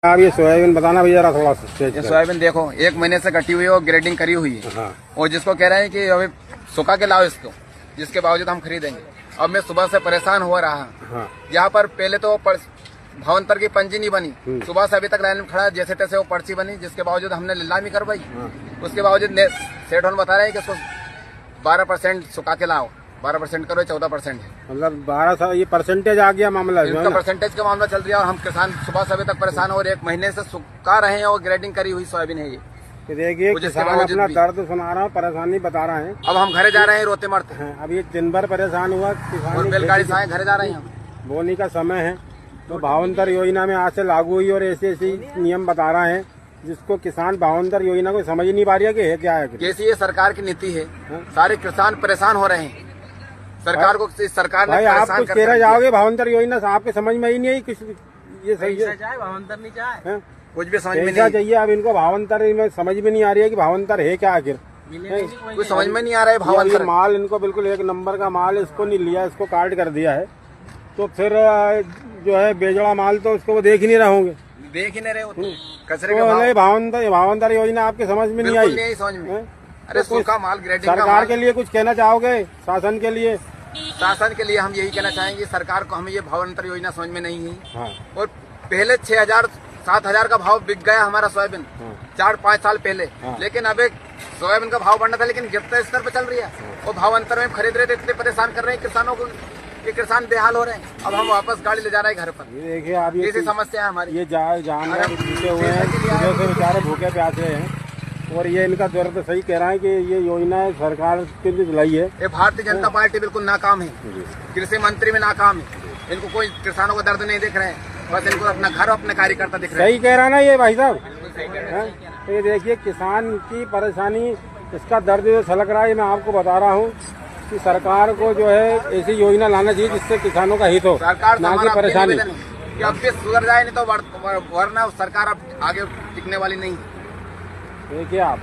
आप ये सोयाबीन बताना भैया जरा थोड़ा सा। ये सोयाबीन देखो 1 महीने से कटी हुई है और ग्रेडिंग करी हुई है। हाँ। और जिसको कह रहे हैं कि अभी सुखा के लाओ इसको, जिसके बावजूद हम खरीदेंगे। अब मैं सुबह से परेशान हो रहा हूँ। हाँ। यहाँ पर पहले तो भावंतर की पंजी नहीं बनी, सुबह से अभी तक लाइन में खड़ा, जैसे तैसे वो पर्ची बनी, जिसके बावजूद हमने नीलामी करवाई। उसके बावजूद सेठ होने बता रहे हैं कि इसको 12% सुखा के लाओ, 12% करो, 14% है। मतलब 12 ये परसेंटेज आ गया मामला, इनका परसेंटेज का मामला चल रहा है और हम किसान सुबह से अभी तक परेशान हो और 1 महीने से सुखा रहे हैं और ग्रेडिंग करी हुई सोयाबीन है ये। देखिए किसान अपना दर्द सुना रहा है, परेशानी बता रहे हैं। अब हम घरे जा रहे हैं रोते मरते हैं। अब ये दिन भर परेशान हुआ और बैलगाड़ी से घरे जा रहे हैं हम। बोनी का समय है तो भावंतर योजना में आज से लागू हुई और ऐसे नियम बता रहे हैं जिसको किसान भावंतर योजना को समझ नहीं पा रही है कि है क्या है। कैसी ये सरकार की नीति है, सारे किसान परेशान हो रहे हैं। सरकार को सरकार ने भाई आप कुछ कह रहे जाओगे भावंतर योजना से आपके समझ में ही नहीं आई कुछ। ये सही है, भावंतर नहीं चाहे कुछ भी समझ में नहीं चाहिए। अब इनको भावंतर में समझ में नहीं आ रही है कि भावंतर है क्या आखिर, कुछ समझ में नहीं आ रहा है भावंतर। माल इनको बिल्कुल 1 नंबर का माल, इसको नहीं लिया, इसको काट कर दिया है तो फिर जो है बेजड़ा माल तो उसको वो देख ही नहीं रहे होंगे, देख ही नहीं रहे कचरे के भावंतर योजना आपके समझ में नहीं आई समझ में। अरे सूखा माल ग्रेडिंग सरकार के लिए कुछ कहना चाहोगे, शासन के लिए? शासन के लिए हम यही कहना चाहेंगे, सरकार को हमें ये भावांतर योजना समझ में नहीं है। हाँ। और पहले 6,000-7,000 का भाव बिक गया हमारा सोयाबीन 4-5 साल पहले। हाँ। लेकिन अब एक सोयाबीन का भाव बढ़ना था, लेकिन गिरते स्तर पर चल रही है। और भावांतर में खरीद रहे थे, इतने परेशान कर रहे हैं किसानों को, ये किसान बेहाल हो रहे हैं। अब हम वापस गाड़ी ले जा रहे हैं घर पर। देखिए आप ये समस्या है हमारी। ये जानवर भूखे हुए हैं, सुबह से बेचारे भूखे प्यासे हैं और ये इनका दर्द सही कह रहा है कि ये योजना सरकार के लिए चलाई है। ये भारतीय जनता पार्टी बिल्कुल नाकाम है, कृषि मंत्री में नाकाम है। इनको कोई किसानों को दर्द नहीं दिख रहे हैं, बस इनको अपना घर और अपने कार्यकर्ता दिख रहे हैं। सही कह रहा है ना ये भाई साहब। ये देखिए किसान की परेशानी, इसका दर्द जो छलक रहा है, मैं आपको बता रहा हूँ कि सरकार को जो है ऐसी योजना लाना चाहिए जिससे किसानों का हित हो, ना कि परेशानी। अब भी सुधर जाए नहीं तो वरना सरकार अब आगे टिकने वाली नहीं है। देखिए आप